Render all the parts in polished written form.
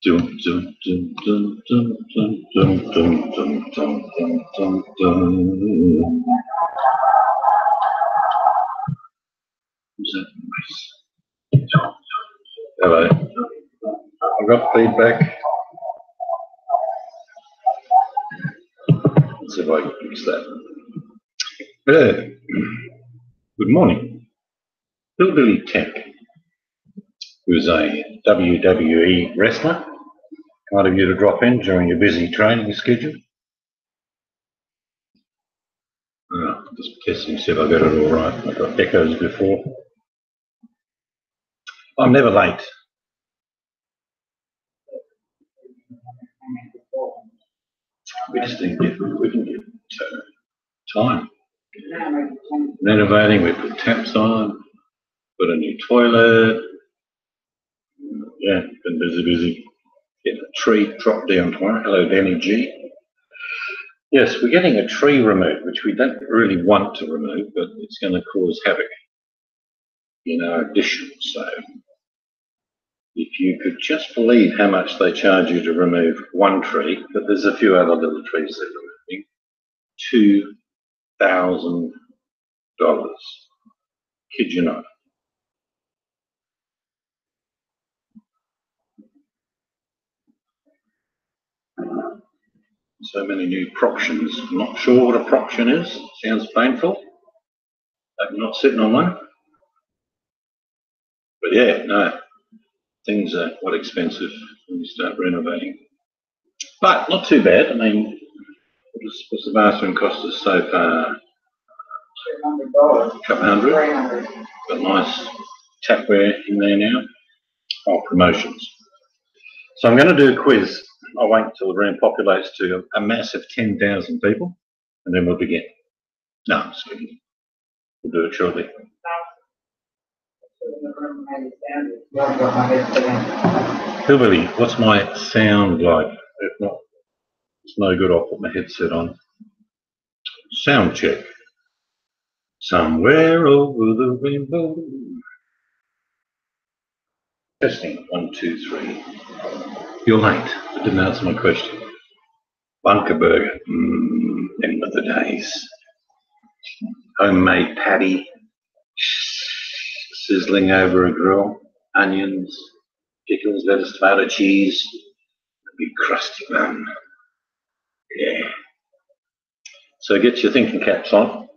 Dum, dum, dum, dum, dum, dum, dum, dum, dum, dum, dum, dum. Who's that voice? Hello. I've got feedback. Let's see if I can fix that. Good morning. Hillbilly Tech, who's a WWE wrestler, kind of you to drop in during your busy training schedule. Just testing, see if I got it all right. I've got echoes before. I'm never late. We just need to get, we can get time. Renovating, we put taps on, put a new toilet. Yeah, been busy. Get a tree dropped down tomorrow. Hello, Danny G. Yes, we're getting a tree removed, which we don't really want to remove, but it's going to cause havoc in our addition. So if you could just believe how much they charge you to remove one tree, but there's a few other little trees they're removing, $2,000. Kid you not. So many new proptions. I'm not sure what a proption is. Sounds painful. I'm not sitting on one. But yeah, no. Things are quite expensive when you start renovating. But not too bad. I mean, what's the bathroom cost us so far? $200. A couple hundred. $300. Got nice tapware in there now. Oh, promotions. So I'm going to do a quiz. I'll wait until the room populates to a massive 10,000 people, and then we'll begin. No, I'm just kidding. We'll do it shortly. Hillbilly, what's my sound like? If not, it's no good. I'll put my headset on. Sound check. Somewhere over the rainbow. Testing. 1, 2, 3. You're late. I didn't answer my question. Bunker burger. End of the days. Homemade patty. Sizzling over a grill. Onions. Pickles, lettuce, tomato, cheese. A big crusty bun. Yeah. So get your thinking caps on.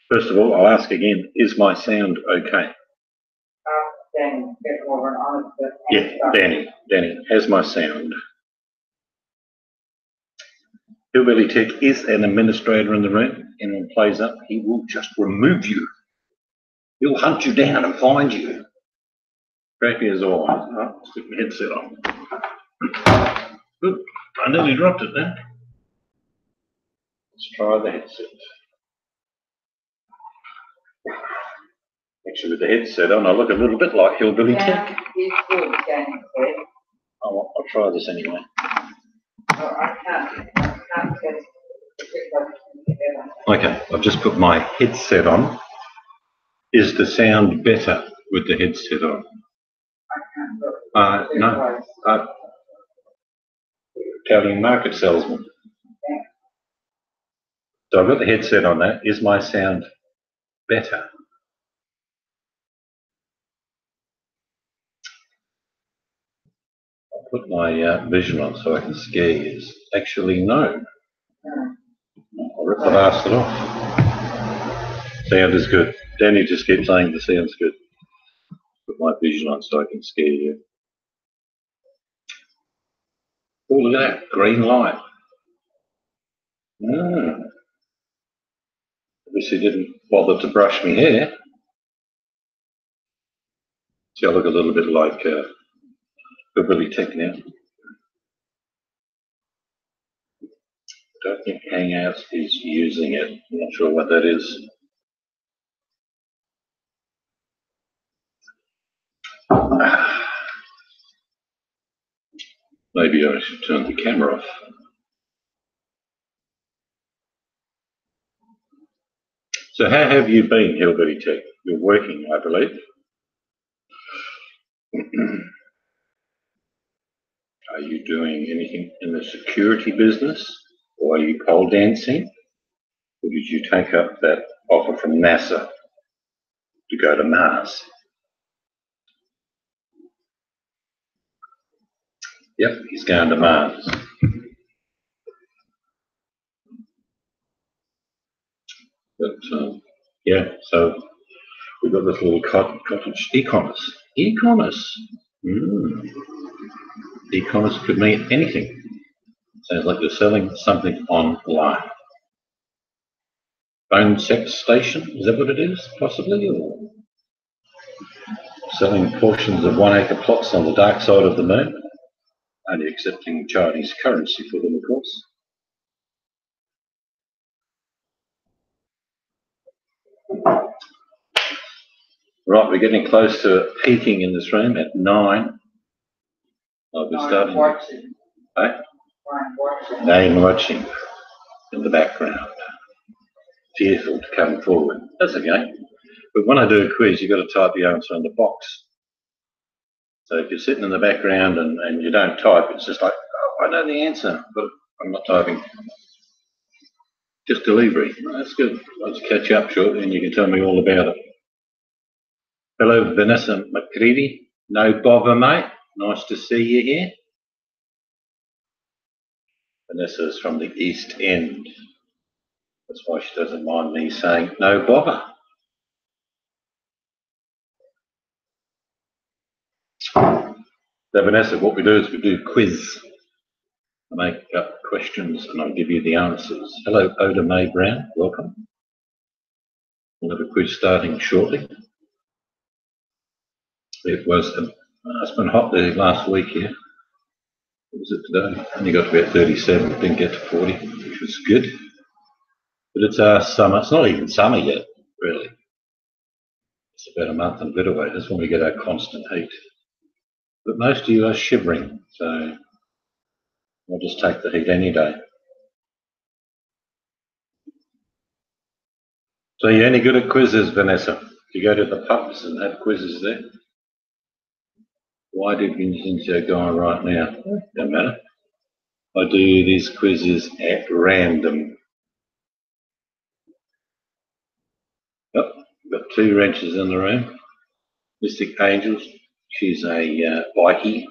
First of all, I'll ask again, is my sound okay? Danny, get over and on it. Yeah, Danny, how's my sound? Hillbilly Tech is an administrator in the room, and when it plays up, he will just remove you. He'll hunt you down and find you. Crappy as always. Oh, stick my headset on. Good. I nearly dropped it then. Let's try the headset. Actually, with the headset on, I look a little bit like Hillbilly Tech. I'll try this anyway. Okay, I've just put my headset on. Is the sound better with the headset on? No. Telling market salesman. So I've got the headset on that. Is my sound better? I'll put my vision on so I can scare you. Actually, no. I'll rip the bastard off. Sound is good. Danny just keeps saying the sound's good. Put my vision on so I can scare you. Oh, look at that. Green light. Obviously didn't bother to brush me hair. See, I look a little bit like Hillbilly Tech now. I don't think Hangouts is using it. I'm not sure what that is. Maybe I should turn the camera off. So how have you been, Hillbilly Tech? You're working, I believe. Are you doing anything in the security business? Or are you pole dancing? Or did you take up that offer from NASA to go to Mars? Yep, he's going to Mars. But yeah, so we've got this little cottage e-commerce. E-commerce. E-commerce could mean anything. Sounds like you're selling something online. Phone sex station, is that what it is, possibly? Or selling portions of 1 acre plots on the dark side of the moon, only accepting Chinese currency for them, of course. Right, we're getting close to peaking in this room at 9. I'll be starting. Name watching in the background, fearful to come forward. That's okay. But when I do a quiz, you've got to type the answer in the box. So if you're sitting in the background and you don't type, it's just like, oh, I know the answer, but I'm not typing. Just delivery. That's good. I'll just catch up shortly and you can tell me all about it. Hello, Vanessa McCready. No bother, mate. Nice to see you here. Vanessa's from the East End. That's why she doesn't mind me saying no bother. So Vanessa, what we do is we do quiz. I make up questions and I'll give you the answers. Hello, Oda May Brown. Welcome. We'll have a quiz starting shortly. It was, it's been hot there last week here. What was it today? Only got to about 37, didn't get to 40, which was good. But it's summer. It's not even summer yet, really. It's about a month and a bit away. That's when we get our constant heat. But most of you are shivering, so I'll just take the heat any day. So you're only good at quizzes, Vanessa? You go to the pubs and have quizzes there? Why did Vincenzo go on right now? Don't matter. I do these quizzes at random. Oh, got 2 wrenches in the room. Mystic Angels, she's a bikie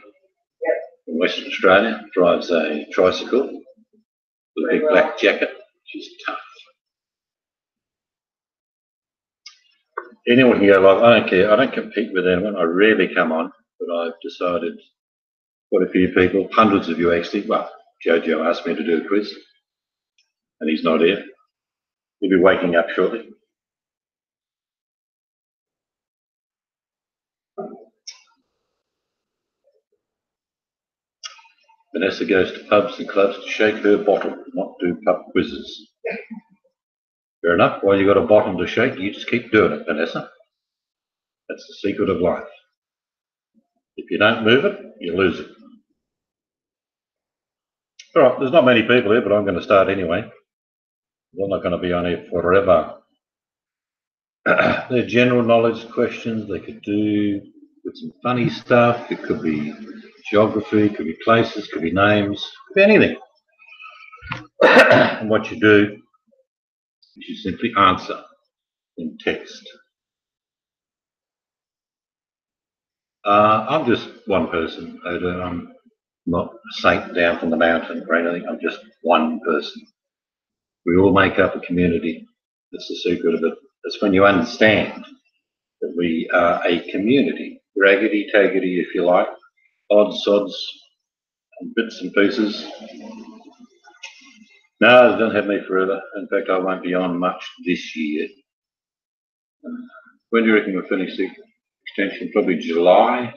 from Western Australia, drives a tricycle with a big black jacket. She's tough. Anyone can go like, I don't care, I don't compete with anyone, I rarely come on, but I've decided quite a few people, hundreds of you actually, well, Jojo asked me to do a quiz, and he's not here. He'll be waking up shortly. Vanessa goes to pubs and clubs to shake her bottle, not do pub quizzes. Fair enough, while you've got a bottle to shake, you just keep doing it, Vanessa. That's the secret of life. If you don't move it, you lose it. All right, there's not many people here, but I'm going to start anyway. We're not going to be on here forever. They're general knowledge questions. They could do with some funny stuff. It could be geography, it could be places, could be names, could be anything. And what you do is you simply answer in text. I'm just one person, Oda. I'm not a saint down from the mountain or anything. I'm just one person. We all make up a community. That's the secret of it. That's when you understand that we are a community. Raggedy, taggedy, if you like. Odds, sods, and bits and pieces. No, they don't have me forever. In fact, I won't be on much this year. When do you reckon we'll finish the extension? Probably July.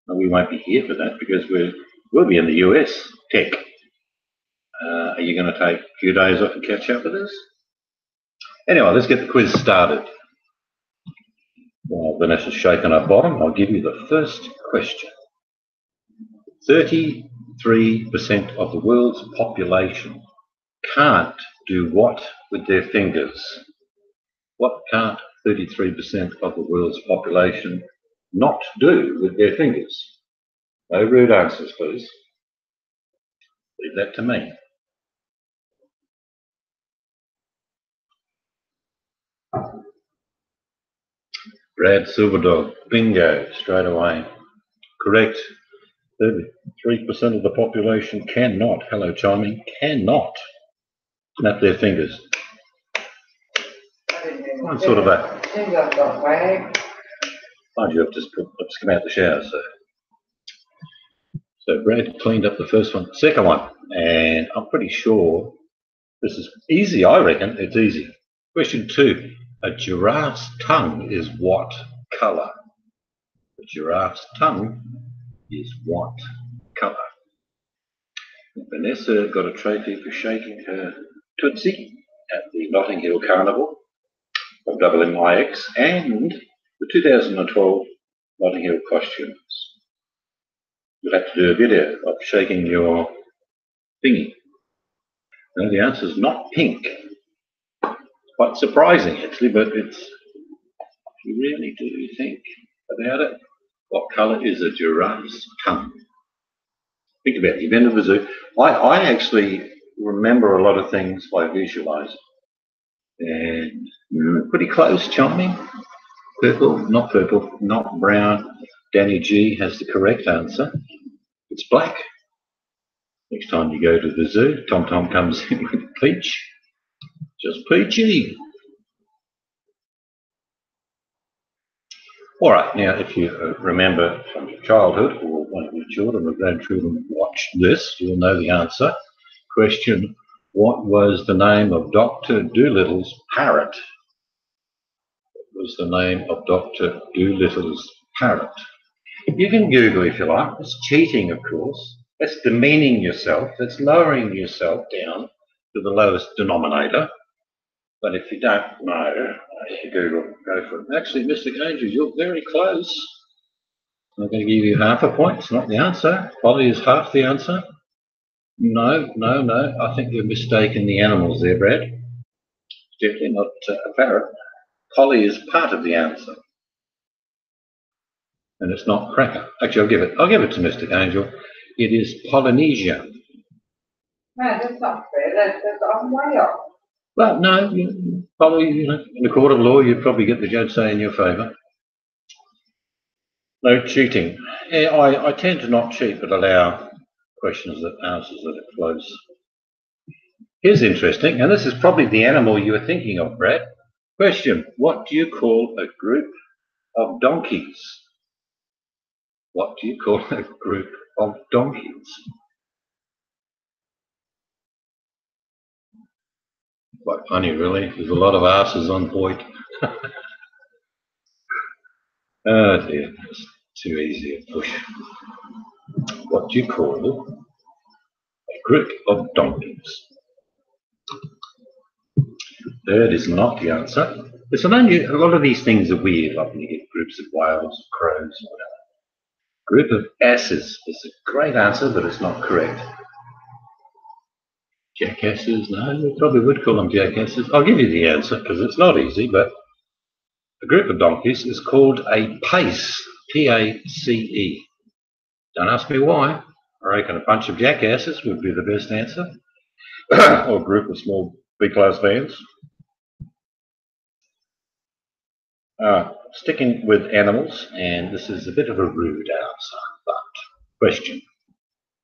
And we won't be here for that because we'll be in the US tech. Are you going to take a few days off and catch up with us? Anyway, let's get the quiz started. While Vanessa's shaking her bottom, I'll give you the first question. 33% of the world's population can't do what with their fingers? What can't 33% of the world's population not do with their fingers? No rude answers, please. Leave that to me. Brad Silverdog, bingo, straight away. Correct. 33% of the population cannot, hello chiming, cannot snap their fingers. What sort of a... Mind you, I've just come out the shower, so Brad cleaned up the first one. Second one, and I'm pretty sure this is easy, I reckon it's easy. Question 2, a giraffe's tongue is what colour? A giraffe's tongue is what colour? Vanessa got a trophy for shaking her tootsie at the Notting Hill Carnival of WMIX and the 2012 Notting Hill costumes. You'll have to do a video of shaking your thingy. No, the answer is not pink. Quite surprising actually, but it's, if you really do think about it, what colour is a giraffe's tongue? Think about it, you've been to the zoo. I actually remember a lot of things by visualising. And pretty close, chiming. Purple, not brown. Danny G has the correct answer. It's black. Next time you go to the zoo, Tom Tom comes in with peach. Just peachy. All right, now if you remember from your childhood or one of your children or grandchildren watch this, you'll know the answer. Question, what was the name of Dr. Doolittle's parrot? What was the name of Dr. Doolittle's parrot? You can Google if you like. It's cheating, of course. That's demeaning yourself. That's lowering yourself down to the lowest denominator. But if you don't know, you Google, go for it. Actually, Mr. Angel, you're very close. I'm going to give you half a point. It's not the answer. Polly is half the answer. No. I think you're mistaken the animals there, Brad. It's definitely not a parrot. Polly is part of the answer. And it's not cracker. Actually, I'll give it to Mr. Angel. It is Polynesia. No, that's not fair. That's way off. Well, no, probably, in the court of law, you'd probably get the judge say in your favour. No cheating. Yeah, I tend to not cheat, but allow answers that are close. Here's interesting, and this is probably the animal you were thinking of, Brad. Question, what do you call a group of donkeys? What do you call a group of donkeys? Quite funny, really. There's a lot of asses on Boyt. Oh dear, it's too easy a push. What do you call a group of donkeys? Third is not the answer. It's a lot of these things are weird, like when you get groups of whales, crows, or whatever. Group of asses is a great answer, but it's not correct. Jackasses, no, we probably would call them jackasses. I'll give you the answer because it's not easy, but a group of donkeys is called a pace, P-A-C-E. Don't ask me why. I reckon a bunch of jackasses would be the best answer, or a group of small B-class vans. Sticking with animals, and this is a bit of a rude answer, but question.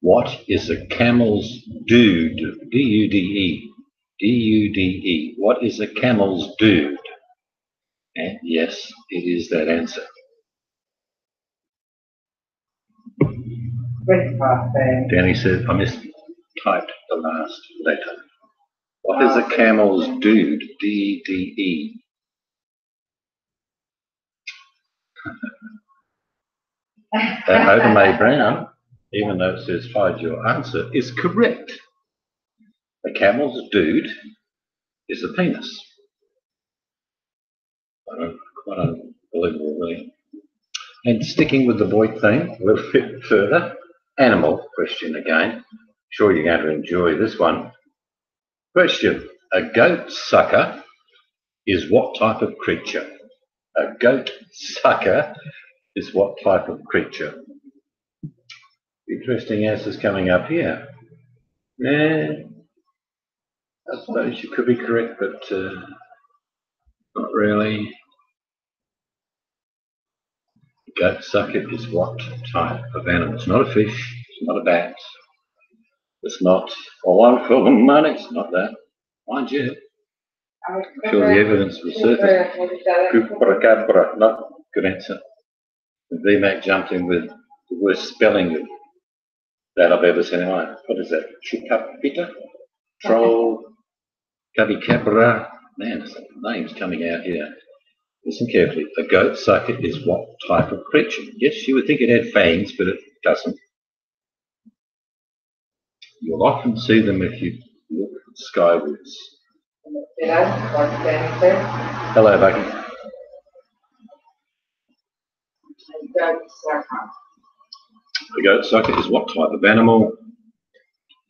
What is a camel's dude? D-U-D-E. D-U-D-E. What is a camel's dude? And yes, it is that answer. Danny said, I mistyped the last letter. What is a camel's dude? D-D-E. That Homer May Brown, even though it says hide your answer, is correct. A camel's dude is a penis. Quite unbelievable, And sticking with the Boyt theme a little bit further, animal question again. Sure you're going to enjoy this one. Question: a goat sucker is what type of creature? A goat sucker is what type of creature? Interesting answers coming up here. Yeah, I suppose you could be correct, but not really. A goat sucker is what type of animal? It's not a fish, it's not a bat, it's not a one for the money, it's not that. Mind you, I'm sure the evidence will surface. Cupra, no, good answer. And VMAC jumped in with the worst spelling that I've ever seen in my life. What is that? Chupapita? Troll? Cabicabra? Man, some names coming out here. Listen carefully. A goat sucker is what type of creature? Yes, you would think it had fangs, but it doesn't. You'll often see them if you look skywards. Hello, Bucky. The goat sucker is what type of animal?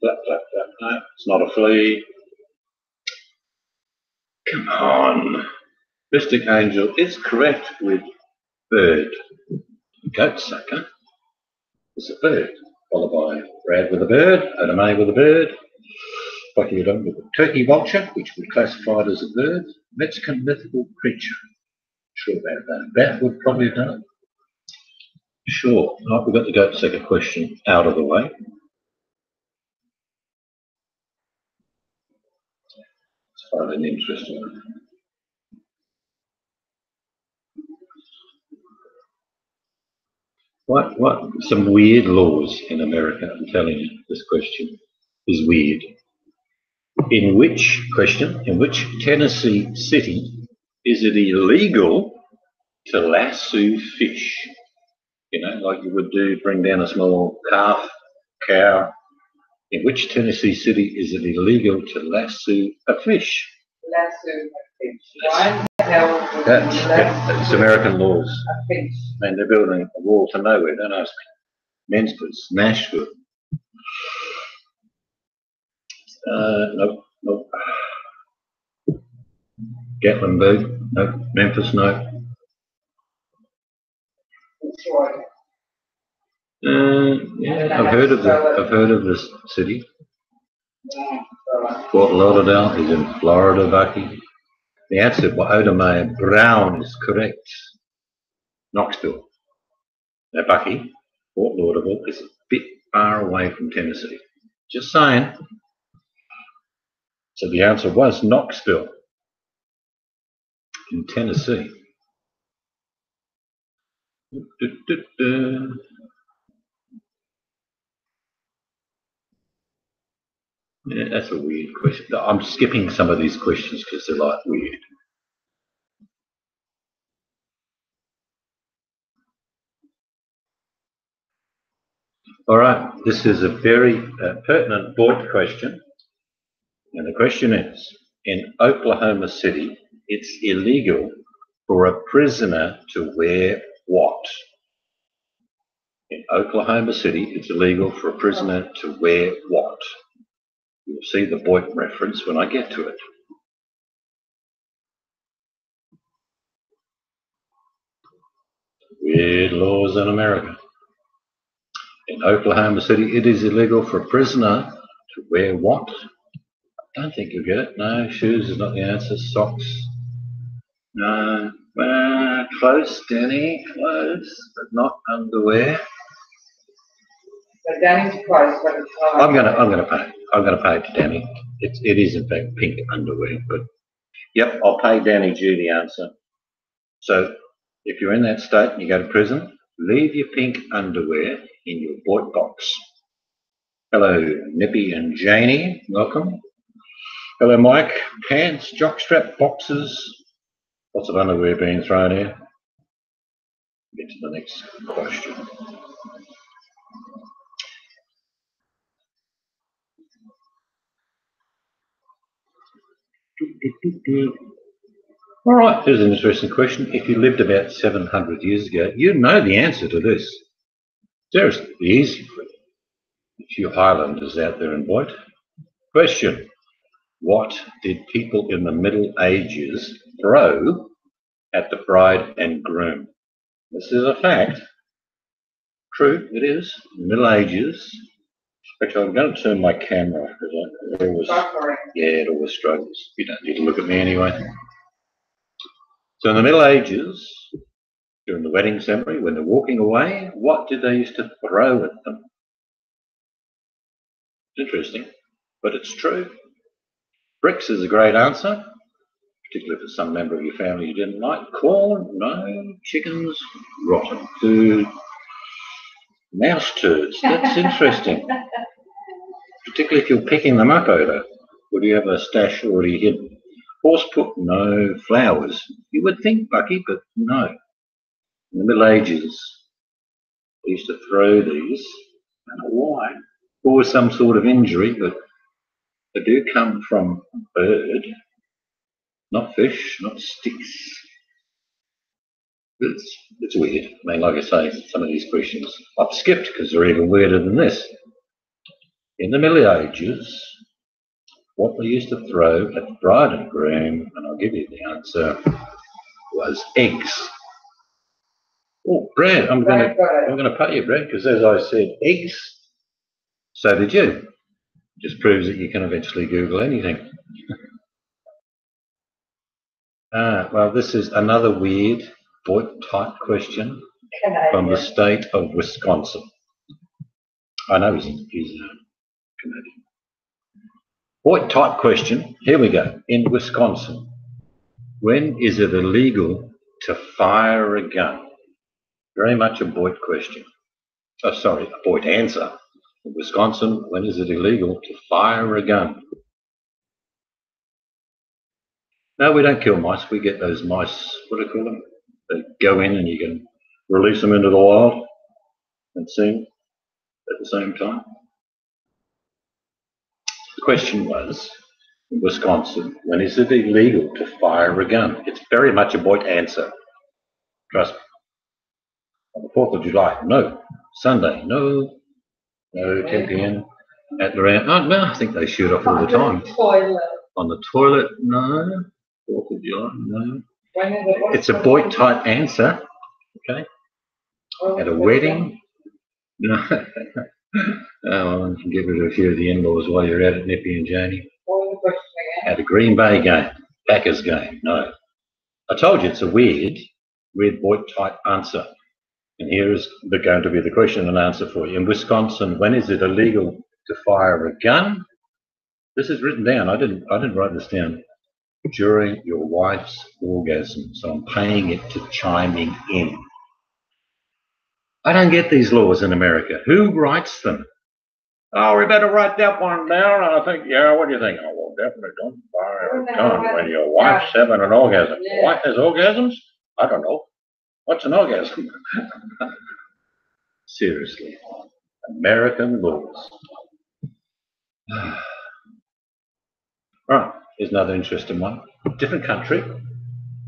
No, it's not a flea. Come on. Mystic Angel is correct with bird. Goat sucker is a bird, followed by Brad with a bird, May with a bird, Bucky with a turkey vulture, which would classify it as a bird, Mexican mythical creature. Sure about that. Bat would probably have done it. Sure. Right, we've got the goat sucker question out of the way. It's quite an interesting one. What? Some weird laws in America, I'm telling you, this question is weird. In which Tennessee city is it illegal to lasso fish? You know, like you would do, bring down a small cow. In which Tennessee city is it illegal to lasso a fish? Lasso a fish. Why the hell would It's American laws. A fish. Man, they're building a wall to nowhere, don't ask me. Memphis, Nashville. Nope. Gatlinburg, nope. Memphis, nope. Detroit. Yeah, I've heard of this city. Fort Lauderdale is in Florida, Bucky. The answer by Odomeyer Brown is correct. Knoxville. Now, Bucky, Fort Lauderdale is a bit far away from Tennessee. Just saying. So the answer was Knoxville in Tennessee. Yeah, that's a weird question. I'm skipping some of these questions because they're like weird. All right, this is a very pertinent Boyt question. And the question is, in Oklahoma City, it's illegal for a prisoner to wear what? In Oklahoma City, it's illegal for a prisoner to wear what? You'll see the Boyt reference when I get to it. Weird laws in America. In Oklahoma City, it is illegal for a prisoner to wear what? I don't think you'll get it. No, shoes is not the answer. Socks. No. Close, Danny. Close, but not underwear. But Danny's close, but it's not. I'm gonna pay it to Danny. It is in fact pink underwear, but yep, I'll pay Danny due the answer. So if you're in that state and you go to prison, leave your pink underwear in your Boyt box. Hello, Nippy and Janie, welcome. Hello, Mike. Pants, jockstrap, boxes. Lots of underwear being thrown here. Get to the next question. All right, here's an interesting question. If you lived about 700 years ago, you know the answer to this. Seriously, easy for you. A few Highlanders out there in Boyt. Question: what did people in the Middle Ages throw at the bride and groom? This is a fact. True, it is. In the Middle Ages. Actually, I'm going to turn my camera off because it always struggles. You don't need to look at me anyway. So in the Middle Ages, during the wedding ceremony, when they're walking away, what did they used to throw at them? It's interesting, but it's true. Bricks is a great answer, particularly for some member of your family you didn't like. Corn, no. Chickens, rotten food. Mouse turds, that's interesting. Particularly if you're picking them up, Odo. Would you have a stash already hidden? Horse poop, no. Flowers. You would think, Bucky, but no. In the Middle Ages, they used to throw these. I don't know why. For some sort of injury, but they do come from a bird, not fish, not sticks. It's weird. I mean, like I say, some of these questions I've skipped because they're even weirder than this. In the Middle Ages, what they used to throw at the bride and groom, and I'll give you the answer, was eggs. Oh, Brad, I'm going to pay you, Brad, because as I said, eggs. So did you. Just proves that you can eventually Google anything. Well, this is another weird Boyt type question from the state of Wisconsin. I know he's Canadian. Boyt type question. Here we go. In Wisconsin, when is it illegal to fire a gun? Very much a Boyt question. Oh, sorry, a Boyt answer. In Wisconsin, when is it illegal to fire a gun? No, we don't kill mice. We get those mice, what do you call them? They go in and you can release them into the wild and sing at the same time. The question was, in Wisconsin, when is it illegal to fire a gun? It's very much a Boyt answer. Trust me. On the 4th of July, no. Sunday, no. No, 10 p.m. At the round, oh, no, I think they shoot off all the time. On the toilet, no. 4th of July, no. It's a Boyt type answer, okay? At a wedding, no. Oh, you can give it to a few of the in-laws while you're out at Nippy and Janie. At a Green Bay game, Packers game, no. I told you it's a weird Boyt type answer. And here is going to be the question and answer for you. In Wisconsin, when is it illegal to fire a gun? This is written down. I didn't write this down. During your wife's orgasm. So I'm paying it to chiming in. I don't get these laws in America. Who writes them? Oh, we better write that one down. I think, yeah, what do you think? Oh, well, definitely don't fire a gun when your wife's having an orgasm. Your wife has orgasms? I don't know. What's an orgasm? Seriously. American laws. Right, here's another interesting one. Different country.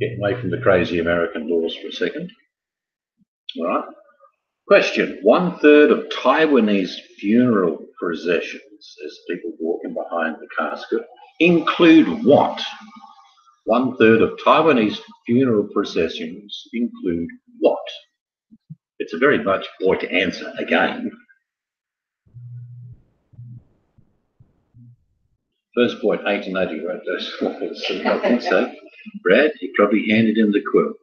Getting away from the crazy American laws for a second. All right. Question: 1/3 of Taiwanese funeral processions, as people walking behind the casket, include what? 1/3 of Taiwanese funeral processions include what? It's a very much Boyt answer again. First Boyt, 1880, wrote those laws. I think so. Brad, you probably handed in the quill.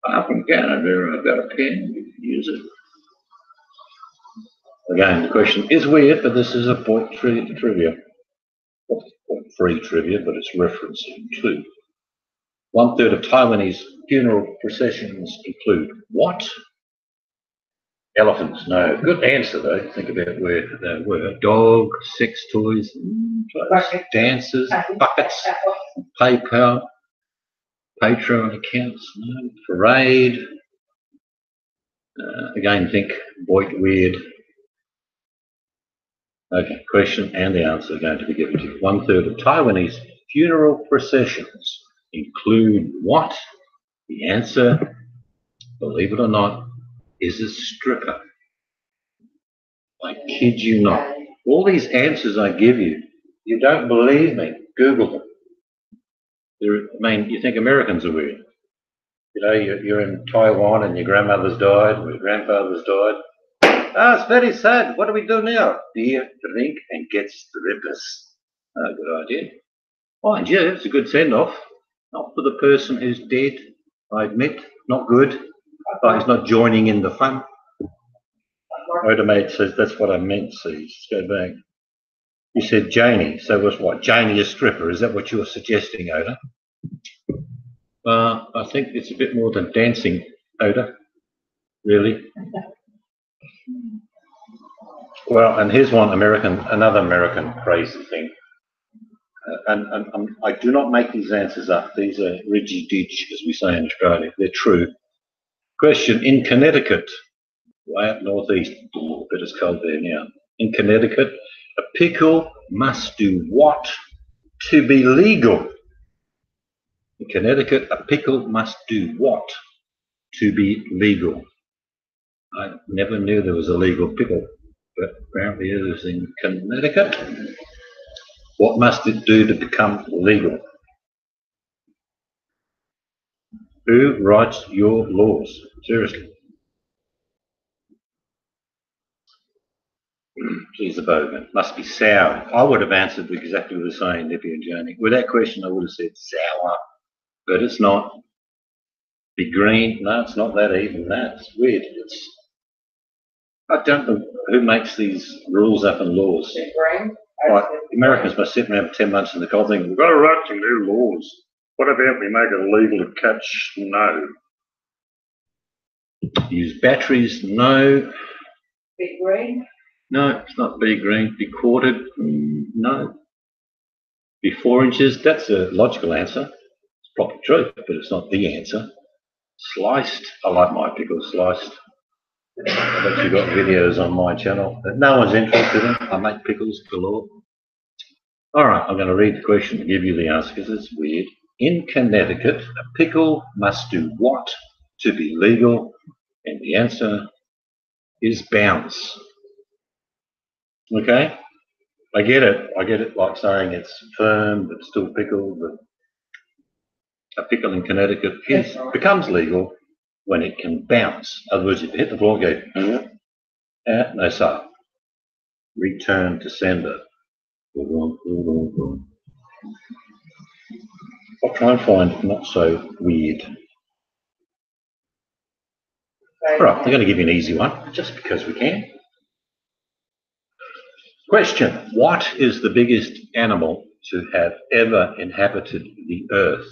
I'm from Canada, I've got a pen, you can use it. Again, the question is weird, but this is a Boyt trivia. Well, free trivia, but it's referencing to. 1/3 of Taiwanese funeral processions include what? Elephants, no. Good answer though. Think about where they were. Dog, sex toys, dances, buckets, PayPal, Patreon accounts, no. Parade. Again, think Boyt weird. Okay, question and the answer are going to be given to you. 1/3 of Taiwanese funeral processions include include what? The answer, believe it or not, is a stripper. I kid you not. All these answers I give you, you don't believe me, Google them. I mean, you think Americans are weird. You know, you're in Taiwan and your grandmother's died, or your grandfather's died. Ah, it's very sad. What do we do now? Beer, drink, and get strippers. Oh, good idea. Mind you, it's a good send-off. Not for the person who's dead, I admit. Not good. But he's not joining in the fun. Odomate says, that's what I meant, see. Just go back. You said Janie. So was what? Janie a stripper? Is that what you were suggesting, Oda? I think it's a bit more than dancing, Oda. Really. Well, and here's one another American crazy thing. And I do not make these answers up. These are ridgy-didge, as we say in Australia. They're true. Question, in Connecticut, way up northeast, but it's cold there now. In Connecticut, a pickle must do what to be legal? In Connecticut, a pickle must do what to be legal? I never knew there was a legal pickle, but apparently it is in Connecticut. What must it do to become legal? Who writes your laws? Seriously. Geez, the bogan. Must be sour. I would have answered exactly the same, Nippy and Janie. With that question, I would have said sour, but it's not. Be green. No, it's not that even. That's weird. I don't know who makes these rules up and laws. Be green? Right, Americans must sit around for 10 months in the cold thinking, we've got to write some new laws. What about we make it illegal to catch snow? Use batteries? No. Be green? No, it's not be green. Be quartered? No. Be 4 inches? That's a logical answer. It's probably true, but it's not the answer. Sliced? I like my pickles sliced. I've actually got videos on my channel that no one's interested in. I make pickles galore. All right, I'm going to read the question to give you the answer because it's weird. In Connecticut, a pickle must do what to be legal? And the answer is bounce. Okay? I get it. I get it like saying it's firm but still pickled. But a pickle in Connecticut becomes legal when it can bounce. In other words, if you hit the floor and go, no, sir. Return to sender. I'll try and find not so weird. All right, they're going to give you an easy one, just because we can. Question, what is the biggest animal to have ever inhabited the earth?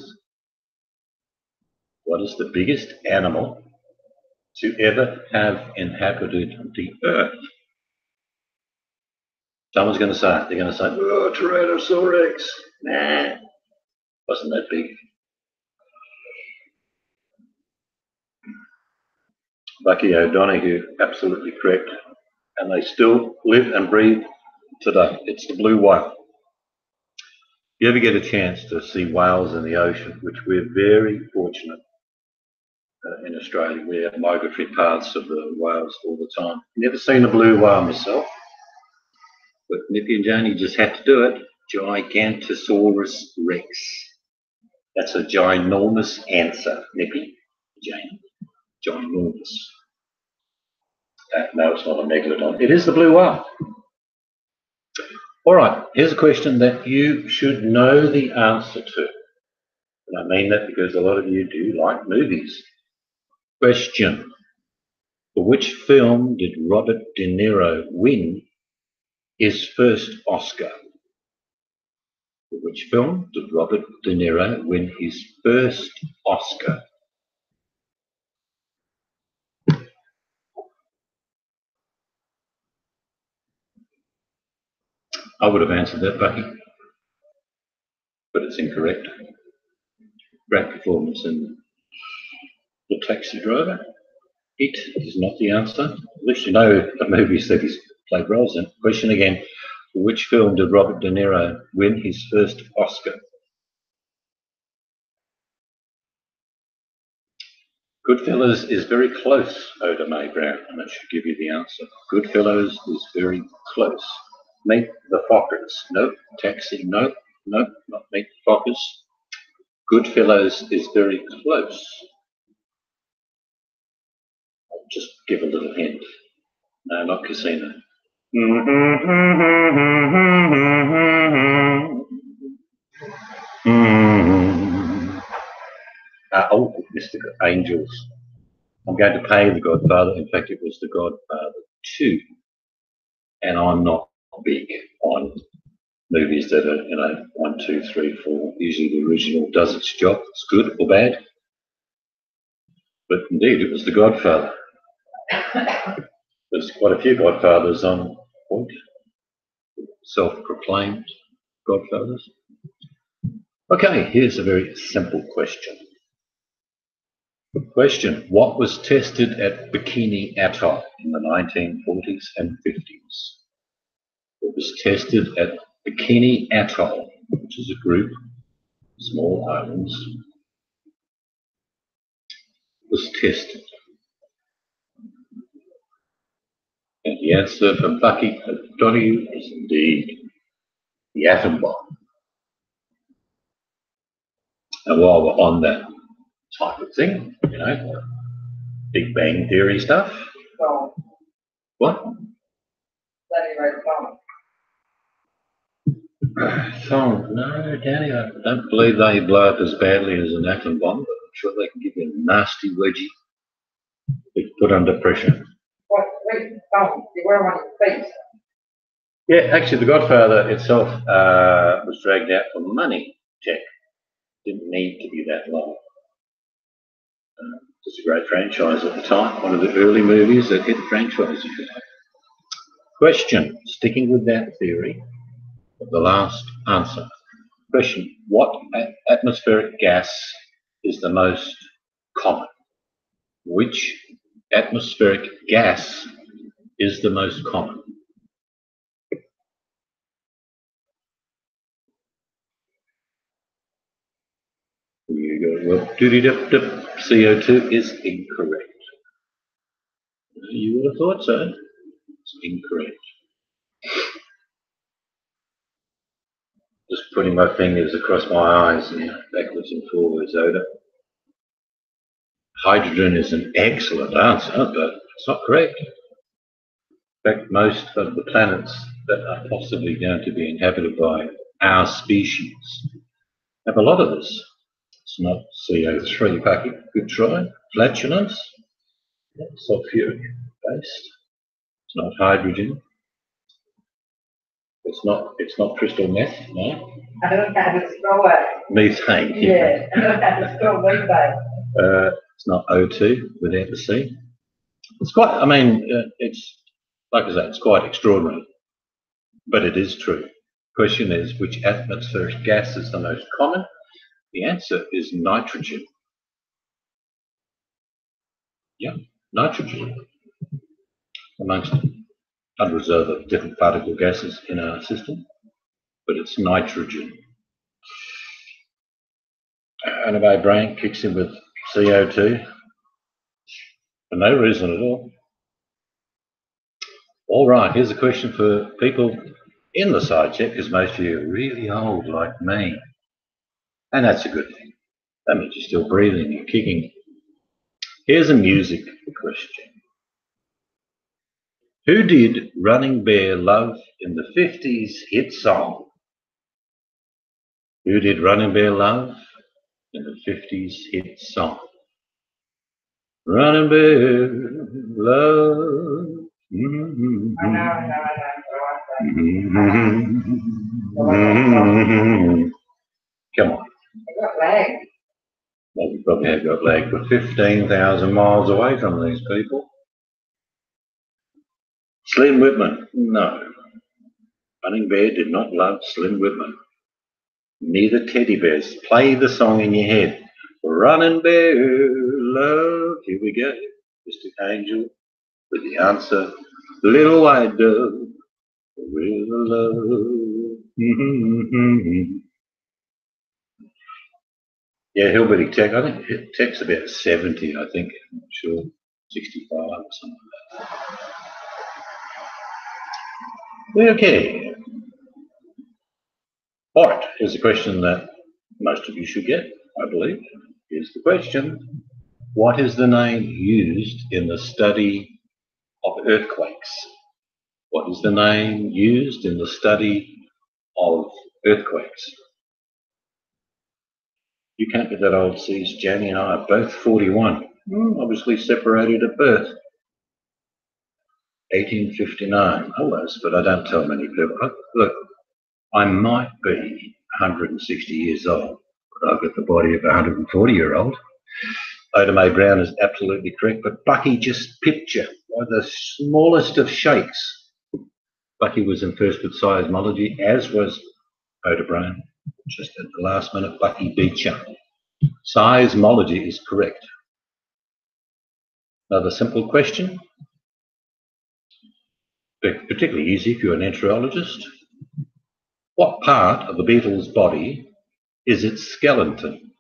What is the biggest animal to ever have inhabited the earth? Someone's going to say it. They're going to say, oh, Tyrannosaurus Rex. Nah, wasn't that big. Bucky O'Donoghue, absolutely correct. And they still live and breathe today. It's the blue whale. If you ever get a chance to see whales in the ocean, which we're very fortunate in Australia, we have migratory paths of the whales all the time. Never seen a blue whale myself, but Nippy and Janie just had to do it. Gigantosaurus Rex. That's a ginormous answer, Nippy, Janie. Ginormous. No, it's not a megalodon. It is the blue whale. All right, here's a question that you should know the answer to. And I mean that because a lot of you do like movies. Question. For which film did Robert De Niro win his first Oscar? For which film did Robert De Niro win his first Oscar? I would have answered that, Bucky, but it's incorrect. Great performance in The Taxi Driver. It is not the answer. At least you know the movies that he's played roles in. Question again. For which film did Robert De Niro win his first Oscar? Goodfellas is very close, Oda Mae Brown, and that should give you the answer. Goodfellas is very close. Meet the Fockers. Nope. Taxi. Nope. Nope. Not Meet the Fockers. Goodfellas is very close. I'll just give a little hint. No, not Casino. Oh, Mr. Angels. I'm going to pay The Godfather. In fact, it was The Godfather 2. And I'm not big on movies that are, 1, 2, 3, 4. Usually the original does its job. It's good or bad. But indeed, it was The Godfather. There's quite a few Godfathers on Boyt. Self-proclaimed Godfathers. Okay, here's a very simple question. Question: what was tested at Bikini Atoll in the 1940s and 50s? What was tested at Bikini Atoll, which is a group of small islands, was tested? And the answer from Bucky Donahue is indeed the atom bomb. And while we're on that type of thing, Big Bang Theory stuff. So, What? Danny wrote a song. Song? No, Danny, I don't believe they blow up as badly as an atom bomb, but I'm sure they can give you a nasty wedgie if put under pressure. What? Wait, song. You wear one on your face. Yeah, actually, The Godfather itself was dragged out for money check. Didn't need to be that long. It was a great franchise at the time, one of the early movies that hit franchises. Question, sticking with that theory, the last answer. Question, what atmospheric gas is the most common? Which atmospheric gas is the most common? Well, CO2 is incorrect. You would have thought so. It's incorrect. Just putting my fingers across my eyes, backwards and forwards, Oda. Hydrogen is an excellent answer, but it's not correct. In fact, most of the planets that are possibly going to be inhabited by our species have a lot of this. It's not CO3, Bucky. Good try. Flatulence. Sulfuric based. It's not hydrogen. It's not crystal meth, no. I don't know how to spell it. Methane. Yeah, I don't know how to spell methane. It's not O2 without the C. It's quite, it's, like I say, it's quite extraordinary, but it is true. Question is, which atmospheric gas is the most common? The answer is nitrogen. Yeah, nitrogen. Amongst hundreds of other different particle gases in our system, but it's nitrogen. And my brain kicks in with CO2 for no reason at all. All right, here's a question for people in the side check, because most of you are really old like me. And that's a good thing. That means you're still breathing and kicking. Here's a music question. Who did Running Bear love in the 50s hit song? Who did Running Bear love in the 50s hit song? Running Bear love. I know. Come on. I got lag. Well, we probably have got lag. We're 15,000 miles away from these people. Slim Whitman. No. Running Bear did not love Slim Whitman. Neither teddy bears. Play the song in your head. Running Bear love. Here we go. Mr. Angel with the answer. Little white dove with love. Yeah, Hillbilly Tech. I think Tech's about 70, I think. I'm not sure. 65 or something like that. Okay. All right, here's a question that most of you should get, I believe. Here's the question. What is the name used in the study of earthquakes? What is the name used in the study of earthquakes? You can't get that old, sees Janny and I are both 41. Obviously separated at birth. 1859, almost, but I don't tell many people. Look, I might be 160 years old, but I've got the body of a 140-year-old. Oda Mae Brown is absolutely correct, but Bucky, just picture the smallest of shakes. Bucky was in first with seismology, as was Oda Brown. Just at the last minute, Bucky beat you. Seismology is correct. Another simple question, particularly easy if you're an enterologist. What part of the beetle's body is its skeleton?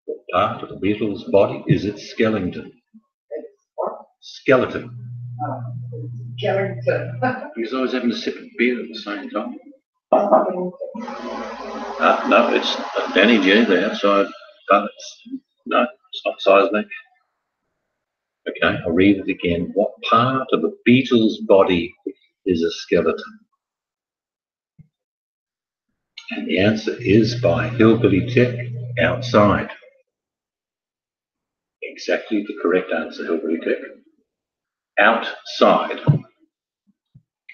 What part of the beetle's body is its skeleton? Skeleton. Skeleton. Because I was having a sip of beer at the same time. No, it's Danny G, the outside parts. No, it's not seismic. Okay, I'll read it again. What part of a beetle's body is a skeleton? And the answer is by Hillbilly Tech, outside. Exactly the correct answer, Hillbilly Tech. Outside.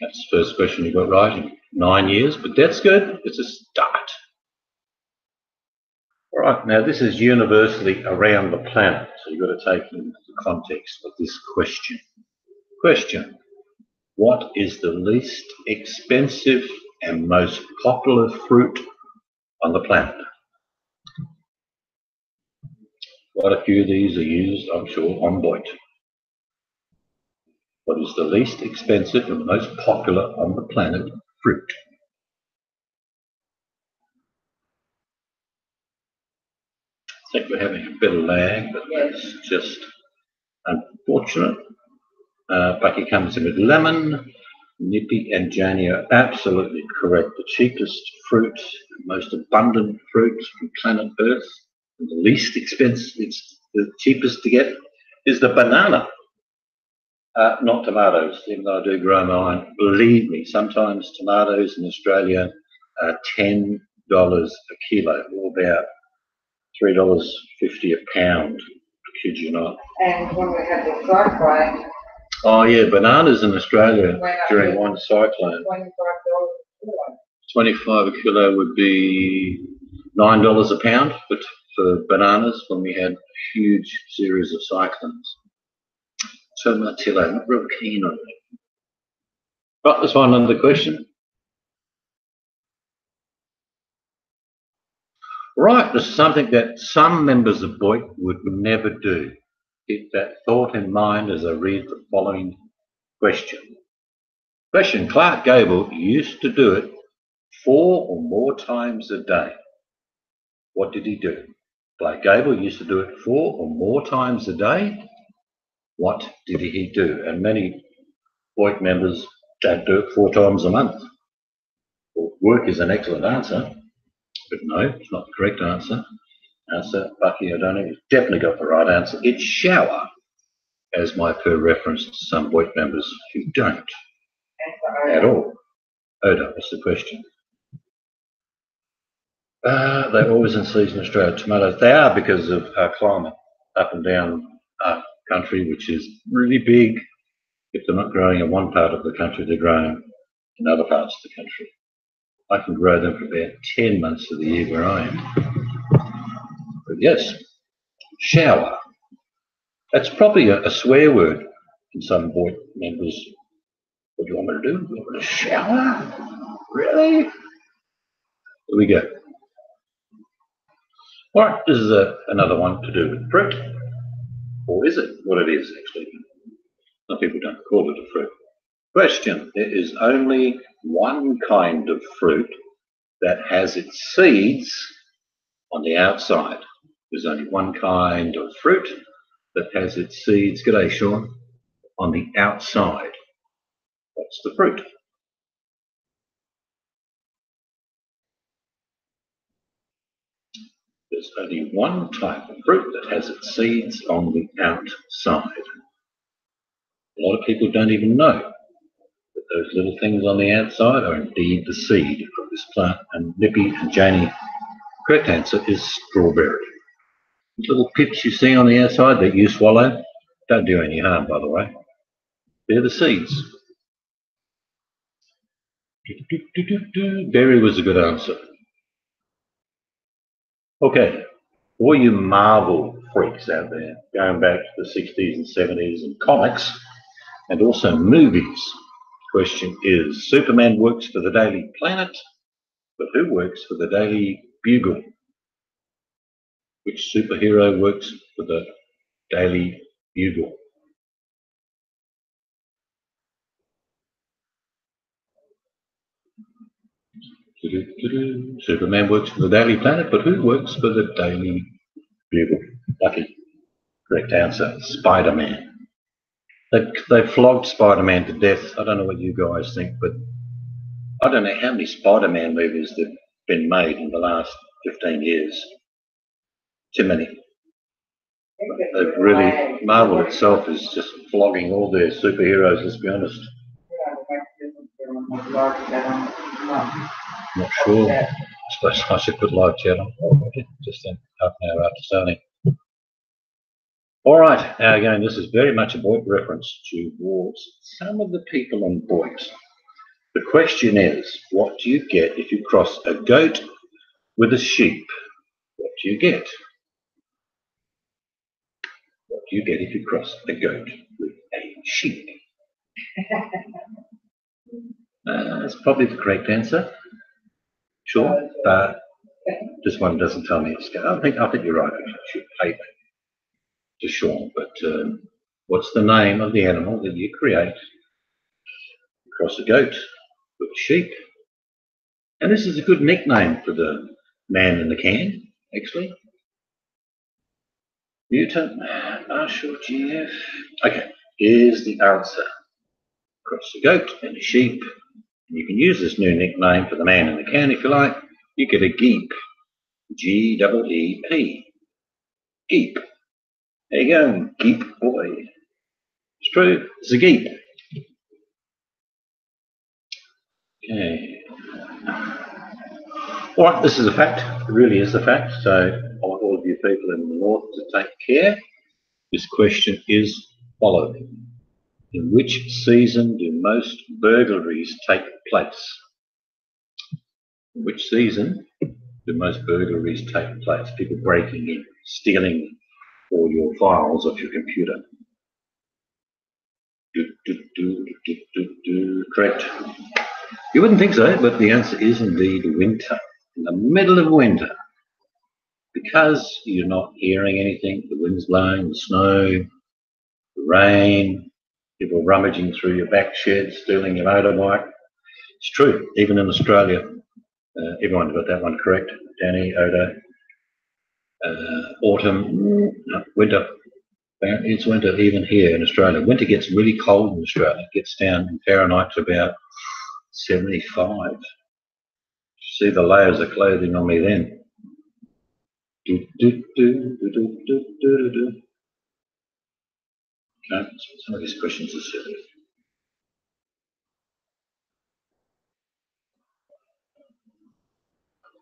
That's the first question you got right in 9 years, but that's good. It's a start. All right, now this is universally around the planet, so you've got to take into the context of this question. Question, what is the least expensive and most popular fruit on the planet? Quite a few of these are used, I'm sure, on Boyt. What is the least expensive and most popular on the planet fruit? I think we're having a bit of lag, but that's just unfortunate. Bucky comes in with lemon. Nippy and Janie are absolutely correct. The cheapest fruit, most abundant fruit from planet Earth, and the least expensive, it's the cheapest to get, is the banana. Not tomatoes, even though I do grow mine. Believe me, sometimes tomatoes in Australia are $10 a kilo, or about $3.50 a pound. I kid you not. And when we had the cyclone. Oh yeah, bananas in Australia during one cyclone. $25 a kilo. 25 a kilo would be $9 a pound for bananas when we had a huge series of cyclones. So Martillo, I'm not real keen on it. But there's one other question. Right, this is something that some members of Boyt would never do. Keep that thought in mind as I read the following question. Question, Clark Gable used to do it 4 or more times a day. What did he do? Clark Gable used to do it 4 or more times a day. What did he do? And many Boyt members don't do it 4 times a month. Well, work is an excellent answer, but no, it's not the correct answer. Bucky, I don't know, you've definitely got the right answer. It's shower, as my per reference to some Boyt members who don't at all. Oda, what's the question? They're always in season in Australia. Tomatoes, they are because of our climate up and down our country, which is really big. If they're not growing in one part of the country, they're growing in other parts of the country. I can grow them for about 10 months of the year where I am. But yes, shower. That's probably a swear word in some Boyt members. What do you want me to do? You want me to shower? Really? Here we go. All right, this is another one to do with fruit. Or is it what it is, actually? Some people don't call it a fruit. Question, there is only one kind of fruit that has its seeds on the outside. There's only one kind of fruit that has its seeds, g'day Sean, on the outside. That's the fruit. There's only one type of fruit that has its seeds on the outside. A lot of people don't even know that those little things on the outside are indeed the seed of this plant. And Nippy and Janie, correct answer is strawberry. The little pips you see on the outside that you swallow don't do any harm, by the way. They're the seeds. Berry was a good answer. Okay, all you Marvel freaks out there, going back to the 60s and 70s and comics, and also movies. Question is, Superman works for the Daily Planet, but who works for the Daily Bugle? Which superhero works for the Daily Bugle? Superman works for the Daily Planet, but who works for the Daily Bugle? Lucky. Correct answer, Spider-Man. They flogged Spider-Man to death. I don't know what you guys think, but I don't know how many Spider-Man movies there have been made in the last 15 years. Too many. They've really, Marvel itself is just flogging all their superheroes, let's be honest. Not sure. I suppose I should put live chat on. Oh, just in half an hour after starting. All right, now again, this is very much a Boyt reference towards some of the people on Boyt. The question is, what do you get if you cross a goat with a sheep? What do you get? What do you get if you cross a goat with a sheep? That's probably the correct answer. Sure, but this one doesn't tell me it's goat. I think you're right. I should pay that to Sean. But what's the name of the animal that you create? Cross a goat with a sheep. And this is a good nickname for the man in the can, actually. Mutant, Marshall, GF. Okay, here's the answer. Cross a goat and a sheep. And you can use this new nickname for the man in the can if you like. You get a geep. G-E-E-P. Geep. There you go, geep boy. It's true, it's a geep. Okay. All right, this is a fact. It really is a fact. So I want all of you people in the north to take care. This question is following. In which season do most burglaries take place? In which season do most burglaries take place? People breaking in, stealing all your files off your computer. Correct. You wouldn't think so, but the answer is indeed winter. In the middle of winter. Because you're not hearing anything, the wind's blowing, the snow, the rain, people rummaging through your back shed, stealing your motorbike. It's true, even in Australia. Everyone got that one correct. Danny, Odo. Autumn, no, winter. It's winter even here in Australia. Winter gets really cold in Australia. It gets down in Fahrenheit to about 75. See the layers of clothing on me then. Okay, some of these questions are silly.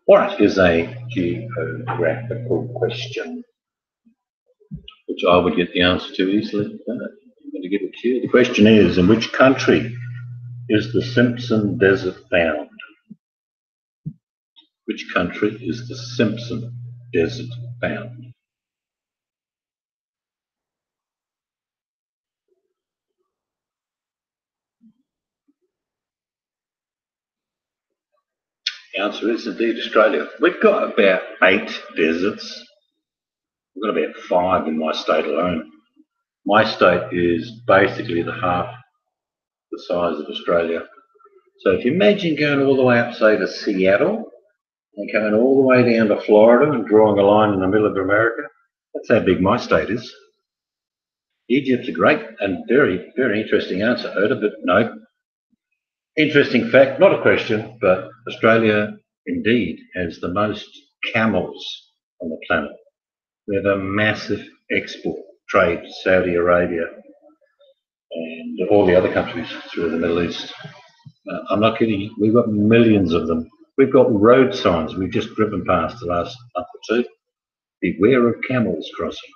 All right, here's a geographical question, which I would get the answer to easily. I'm going to give it to you. The question is, in which country is the Simpson Desert found? Which country is the Simpson Desert found? The answer is indeed Australia. We've got about 8 deserts. We've got about 5 in my state alone. My state is basically the half the size of Australia. So if you imagine going all the way up, say, to Seattle, and coming all the way down to Florida and drawing a line in the middle of America. That's how big my state is. Egypt's a great and very, very interesting answer, Oda, but no. Interesting fact, not a question, but Australia indeed has the most camels on the planet. We have a massive export trade to Saudi Arabia and all the other countries through the Middle East. I'm not kidding you, we've got millions of them. We've got road signs we've just driven past the last month or two. Beware of camels crossing.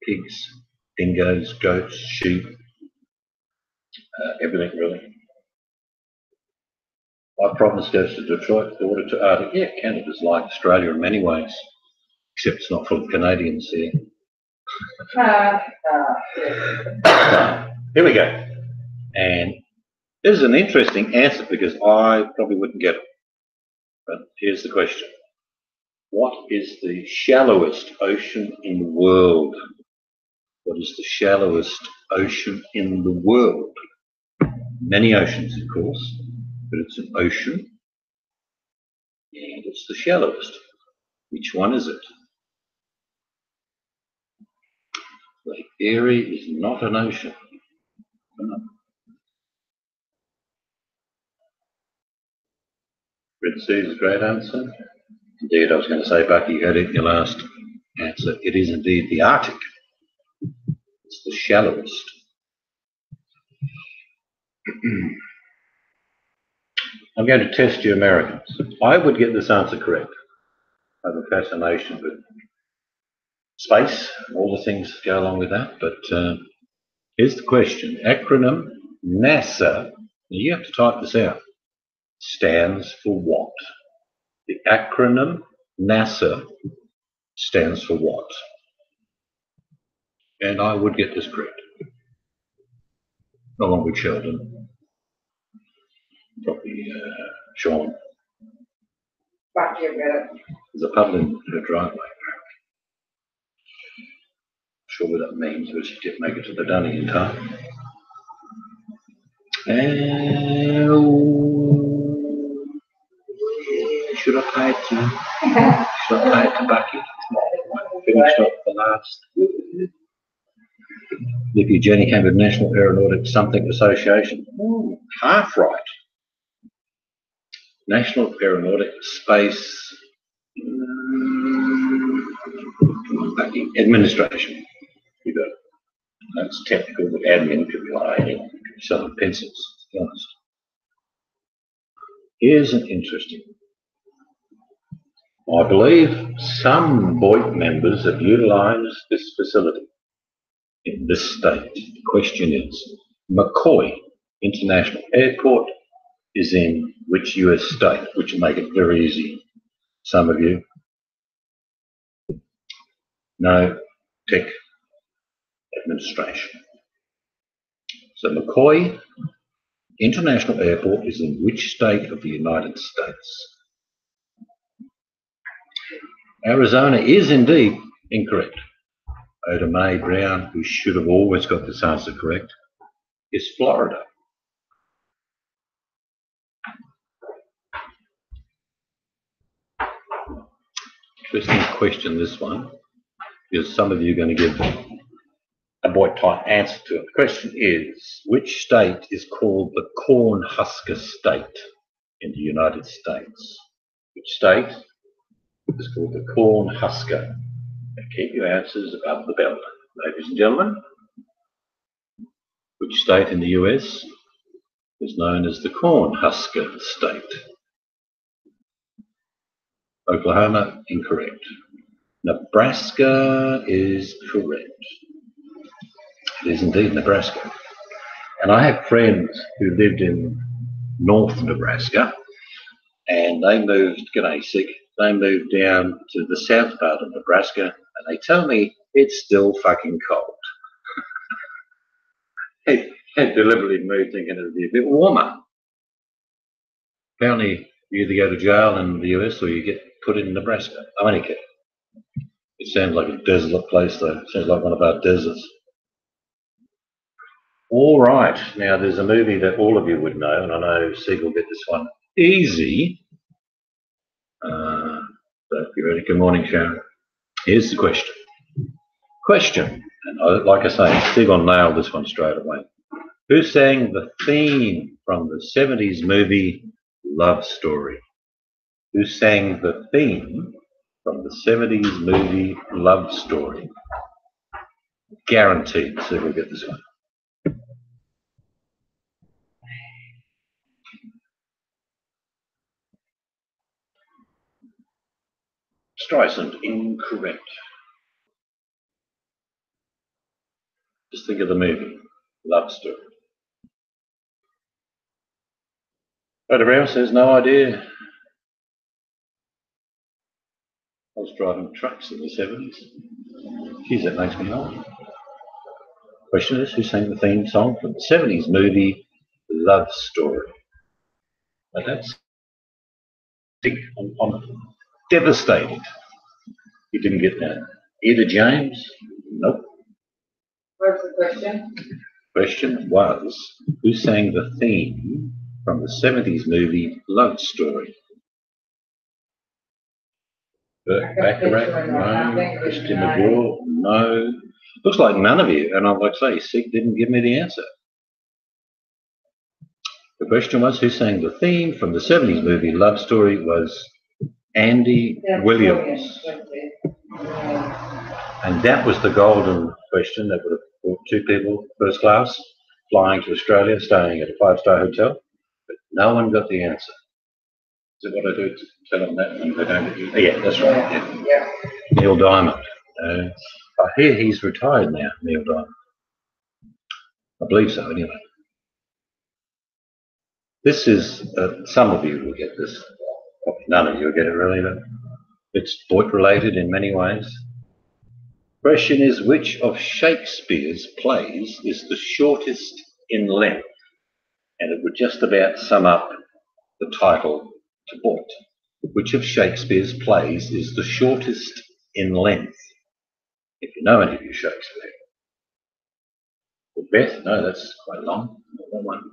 Pigs, dingoes, goats, sheep, everything really. My province goes to Detroit, border to Arctic. Yeah, Canada's like Australia in many ways, except it's not full of Canadians here. Here we go. And this is an interesting answer because I probably wouldn't get it. But here's the question. What is the shallowest ocean in the world? What is the shallowest ocean in the world? Many oceans, of course, but it's an ocean. And it's the shallowest. Which one is it? Lake Erie is not an ocean. No. Red Sea is a great answer. Indeed, I was going to say, Bucky, you had it in your last answer. It is indeed the Arctic. It's the shallowest. I'm going to test you Americans. I would get this answer correct. I have a fascination with space and all the things that go along with that. But here's the question. Acronym NASA, you have to type this out, stands for what? The acronym NASA stands for what? And I would get this correct, along with Sheldon, probably Sean. There's a puddle in her driveway, apparently. Not sure what that means, but she did make it to the dunny in time. Should I pay it to Bucky? Finished up the last. Lippy Jenny came with National Aeronautics Something Association. Ooh, half right. National Aeronautics Space Administration. You got it. That's technical, but admin could be like anyone. Could be selling pencils, to be honest. Here's an interesting. I believe some Boyt members have utilised this facility in this state. The question is, McCoy International Airport is in which US state? Which will make it very easy. Some of you. No, tech administration. So McCoy International Airport is in which state of the United States? Arizona is indeed incorrect. Oda Mae Brown, who should have always got this answer correct, is Florida. Interesting question, this one, because some of you are going to give a Boyt type answer to it. The question is, which state is called the Cornhusker State in the United States? Which state is called the Cornhusker? And keep your answers above the belt, ladies and gentlemen. Which state in the US is known as the Cornhusker State? Oklahoma, incorrect. Nebraska is correct. It is indeed Nebraska. And I have friends who lived in North Nebraska, and they moved, g'day Sig, they moved down to the south part of Nebraska, and they tell me it's still fucking cold. They deliberately moved thinking it would be a bit warmer. Apparently, you either go to jail in the US or you get put in Nebraska. I'm only kidding. It sounds like a desolate place though. It sounds like one of our deserts. All right, now there's a movie that all of you would know, and I know Sig will get this one easy. So if you're ready, good morning, Sharon. Here's the question. And like I say, Stephen nailed this one straight away. Who sang the theme from the 70s movie Love Story? Who sang the theme from the 70s movie Love Story? Guaranteed. See if we'll get this one. Streisand, incorrect. Just think of the movie Love Story. Rhoda says no idea. I was driving trucks in the 70s. Geez, that makes me old. Question is, who sang the theme song from the 70s movie Love Story? Now that's, I'm devastated. You didn't get that. Either James? Nope. What's the question? Question was, who sang the theme from the 70s movie Love Story? Burt Bacharach? No. Christian McGraw? No. Looks like none of you, and I'd like to say, Sig didn't give me the answer. The question was, who sang the theme from the 70s movie Love Story? Was Andy Williams. And that was the golden question that would have brought two people first class, flying to Australia, staying at a 5-star hotel, but no one got the answer. Is it what I do to tell them that? They don't. Yeah, that's right. Yeah. Neil Diamond. I hear he's retired now, Neil Diamond. I believe so, anyway. This is, some of you will get this. Probably none of you will get it really, but it's Boyt related in many ways. Question is, which of Shakespeare's plays is the shortest in length? And it would just about sum up the title to Boyt. Which of Shakespeare's plays is the shortest in length? If you know any of your Shakespeare. Macbeth? No, that's quite long. That one.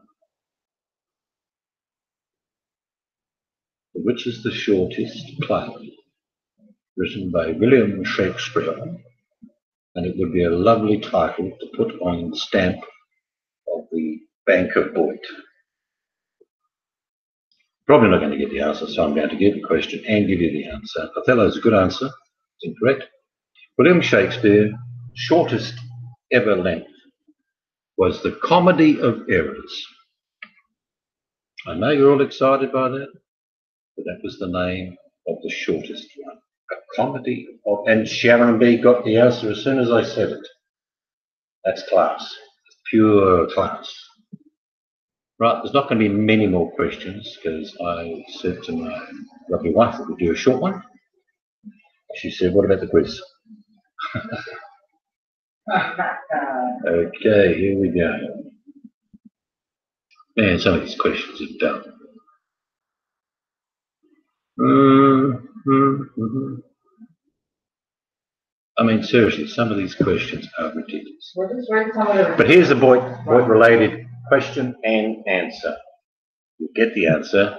Which is the shortest play? Written by William Shakespeare. And it would be a lovely title to put on the stamp of the Bank of Boyt. Probably not going to get the answer, so I'm going to give the question and give you the answer. Othello's a good answer. It's incorrect. William Shakespeare, shortest ever length, was The Comedy of Errors. I know you're all excited by that, but that was the name of the shortest one. A Comedy of... And Sharon B got the answer as soon as I said it. That's class. It's pure class. Right, there's not going to be many more questions because I said to my lovely wife that we'd do a short one. She said, what about the quiz? Okay, here we go. Man, some of these questions are dumb. I mean, seriously, some of these questions are ridiculous. But here's a Boyt-related question and answer. You'll get the answer, and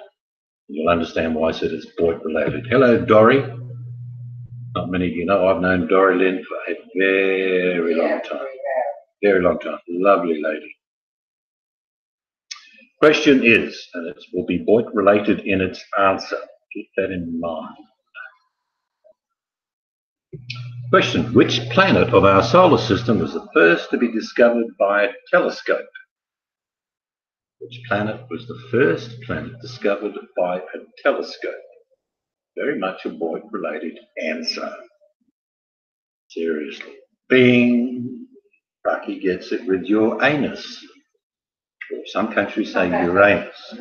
you'll understand why I said it's Boyt-related. Hello, Dory. Not many of you know, I've known Dory Lynn for a very long time. Very long time. Lovely lady. Question is, and it will be Boyt-related in its answer. Keep that in mind. Question, which planet of our solar system was the first to be discovered by a telescope? Which planet was the first planet discovered by a telescope? Very much a Boyt-related answer. Seriously. Bing! Bucky gets it with your anus. Or some countries say Uranus.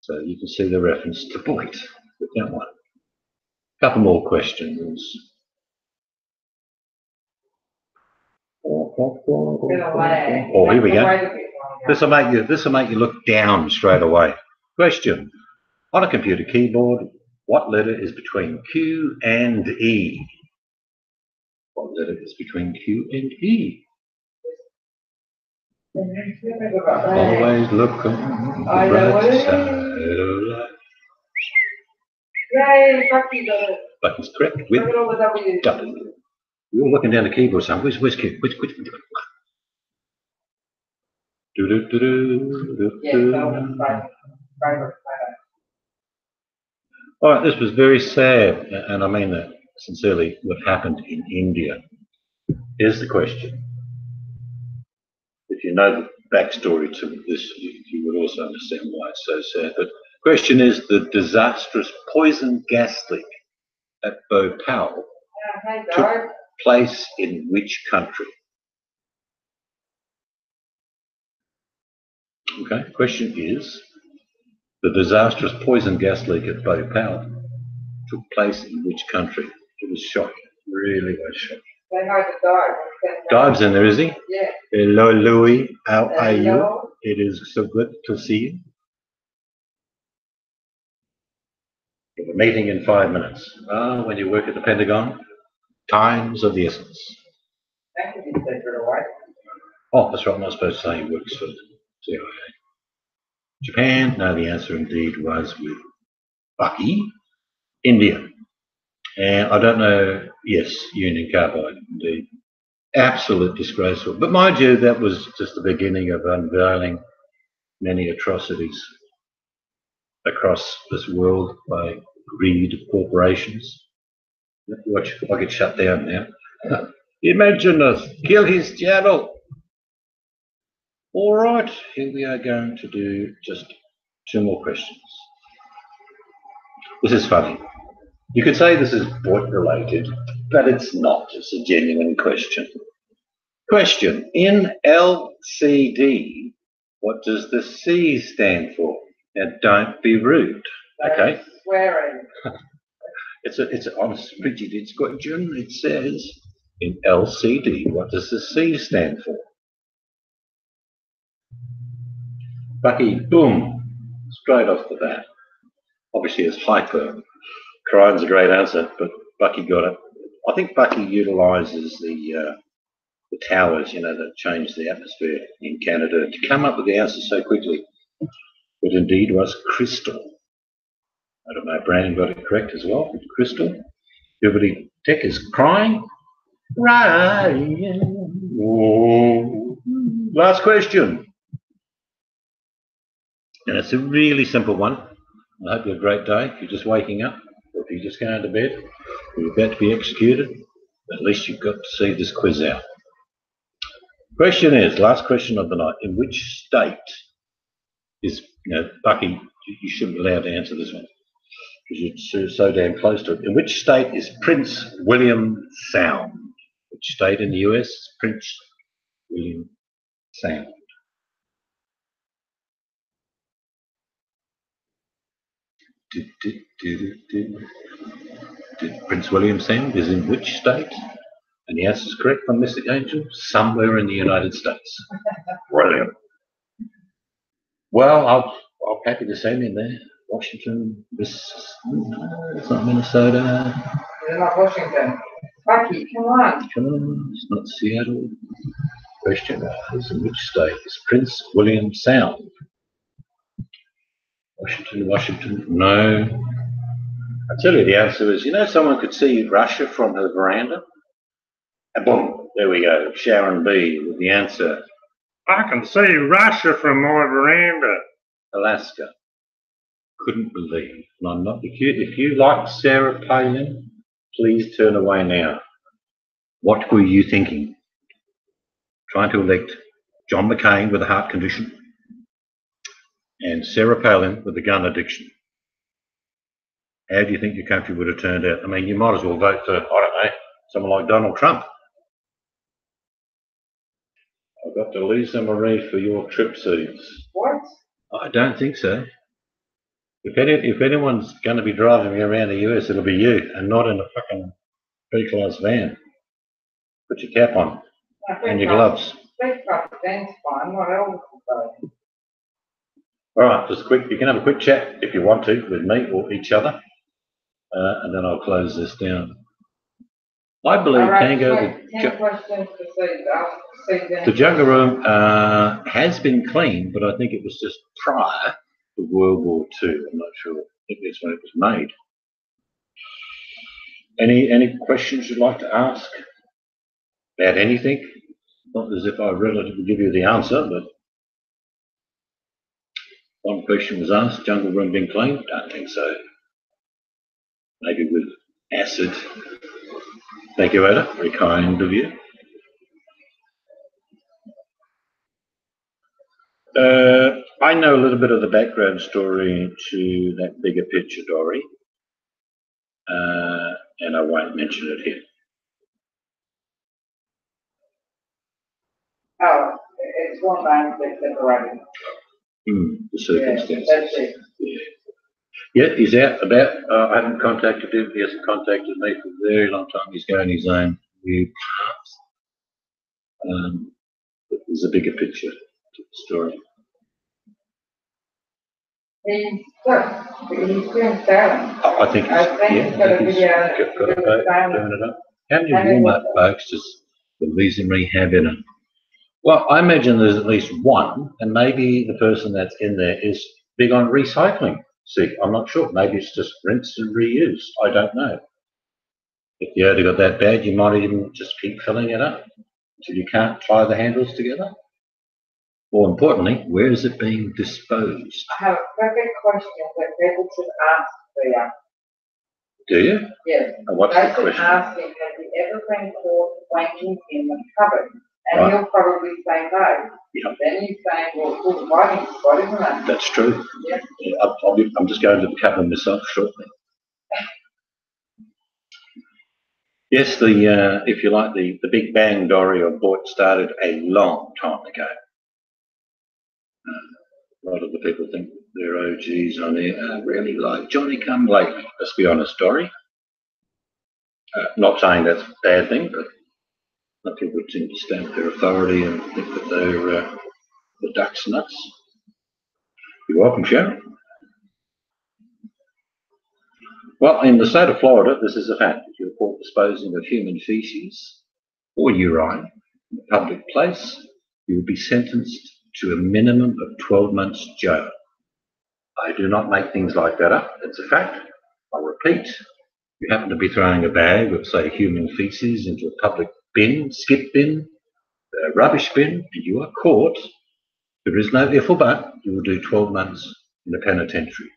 So you can see the reference to Boyt with that one. A couple more questions. Oh, here we go. This will make you look down straight away. Question. On a computer keyboard, what letter is between Q and E? What letter is between Q and E? Always look on the bright side of life. Yay, Bucky got it. Bucky's correct with Look at all the W's. W. You're looking down the keyboard, son. Where's Q? Which? Yeah, Melbourne's favourite photo. All right, this was very sad, and I mean that sincerely, what happened in India. Here's the question. If you know the backstory to this, you would also understand why it's so sad. But the question is the disastrous poison gas leak at Bhopal Hey, took Bo. place in which country? Okay, question is the disastrous poison gas leak at Bhopal took place in which country? It was shocking, really was shocking. They know the dog. Dive's in there, is he? Yeah. Hello, Louis. How are you? Hello. It is so good to see you. We have a meeting in 5 minutes. When you work at the Pentagon, time's of the essence. That could be secret away. Oh, that's right. I'm not supposed to say he works for CIA. Japan? No, the answer indeed was with Bucky. India. And I don't know, yes, Union Carbide, indeed. Absolute disgraceful. But mind you, that was just the beginning of unveiling many atrocities across this world by greed of corporations. Watch, if I get shut down now. Imagine us, kill his channel. All right, here we are going to do just 2 more questions. This is funny. You could say this is Boyt related, but it's not. It's a genuine question. Question, in LCD, what does the C stand for? Now, don't be rude, okay? Swearing. It's honest, Bridget, it's question. It says, in LCD, what does the C stand for? Bucky, boom, straight off the bat. Obviously, it's hyper. Cryan's a great answer, but Bucky got it. I think Bucky utilises the towers, that change the atmosphere in Canada to come up with the answer so quickly. It indeed was crystal. I don't know, Brandon got it correct as well. Crystal. Everybody, Tech is crying. Ryan. Oh. Last question. And it's a really simple one. I hope you have a great day. If you're just waking up, or if you're just going to bed, or you're about to be executed, at least you've got to see this quiz out. Question is, last question of the night, in which state is, Bucky, you shouldn't be allowed to answer this one, because you're so damn close to it. In which state is Prince William Sound? Which state in the US is Prince William Sound? Prince William Sound is in which state? And the answer is correct from Mr. Angel, somewhere in the United States. Brilliant. Well, I'm happy to see him in there. Washington, it's not Minnesota. It's not Washington. Bucky, come on. Come on, it's not Seattle. Question is, in which state is Prince William Sound? Washington, no. I tell you the answer is, someone could see Russia from her veranda. And boom, there we go, Sharon B with the answer. I can see Russia from my veranda. Alaska. Couldn't believe. And I'm not, if you like Sarah Palin, please turn away now. What were you thinking? Trying to elect John McCain with a heart condition and Sarah Palin with a gun addiction. How do you think your country would have turned out? I mean, you might as well vote for, I don't know, someone like Donald Trump. I've got to Lisa Marie for your trip seeds. What? I don't think so. If anyone's going to be driving me around the US, it'll be you, and not in a fucking B-class van. Put your cap on and your gloves. B-class van's fine. What else is there? All right, just quick. You can have a quick chat if you want to with me or each other, and then I'll close this down. I believe Tango. 10 questions to see. The jungle room has been cleaned, but I think it was just prior to World War II. I'm not sure. I think that's when it was made. Any questions you'd like to ask about anything? Not as if I relatively give you the answer, but one question was asked, jungle room been cleaned? Don't think so. Maybe with acid. Thank you, Ada. Very kind of you. I know a little bit of the background story to that bigger picture, Dory, and I won't mention it here. Oh, it's one man that's separated. The circumstances. Yeah, that's it. Yeah, he's out about. I haven't contacted him. He hasn't contacted me for a very long time. He's going his own weird path. But there's a bigger picture to the story. He's doing sailing. I think he's, I think he's got a video got a boat doing it up. How many Walmart folks does the Visa Rehab in it? Well, I imagine there's at least one, and maybe the person that's in there is big on recycling. See, I'm not sure. Maybe it's just rinse and reuse. I don't know. If you only got that bad, you might even just keep filling it up until you can't tie the handles together. More importantly, where is it being disposed? I have a perfect question that people should ask there. Do you? Yes. And what's they the should question? ask him, has he ever been caught wanking in the cupboard? And he'll probably say no. Yep. Then you say, well, it's a hiding spot, isn't it? That's true. Yes. Yeah, I'm just going to the cupboard myself shortly. Yes, if you like, the Big Bang Dory of Boyt started a long time ago. A lot of the people think they're OGs on there, really like Johnny come lately. Let's be honest, Dory. Not saying that's a bad thing, but some people seem to stamp their authority and think that they're the duck's nuts. You're welcome, Sharon. Well, in the state of Florida, this is a fact. If you report disposing of human feces or urine in a public place, you will be sentenced to a minimum of 12 months jail. I do not make things like that up. It's a fact. I'll repeat. You happen to be throwing a bag of, say, human feces into a public bin, skip bin, a rubbish bin, and you are caught. There is no if or but. You will do 12 months in the penitentiary.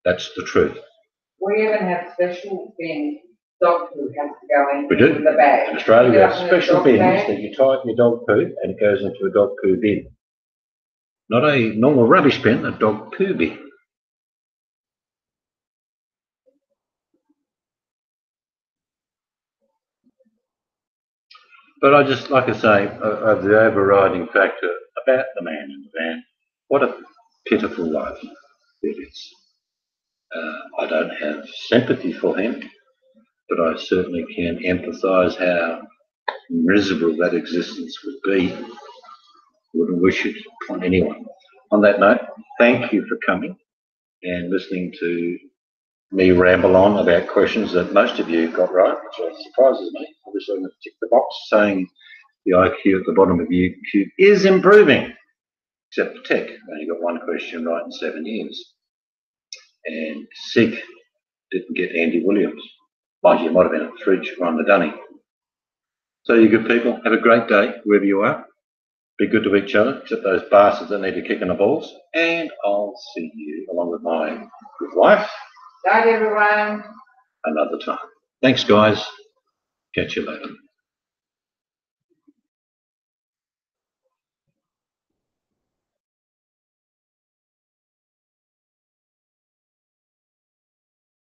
That's the truth. We even have special bins. Dog poo has to go in We do. with the bag. In Australia, we have You special dog bins bag. that you tie up your dog poo and it goes into a dog poo bin. Not a normal rubbish bin, a dog poo bin. But I just, like I say, of the overriding factor about the man in the van, what a pitiful life it is. I don't have sympathy for him, but I certainly can empathise how miserable that existence would be. Wouldn't wish it on anyone. On that note, thank you for coming and listening to me ramble on about questions that most of you got right, which surprises me. Obviously, I'm going to tick the box saying the IQ at the bottom of YouTube is improving, except for tech. I only got one question right in 7 years. And SIG didn't get Andy Williams. Mind you, it might have been a fridge or on the dunny. So you good people, have a great day wherever you are. Be good to each other, except those bastards that need to kick in the balls. And I'll see you, along with my good wife, Bye, everyone. another time. Thanks, guys. Catch you later.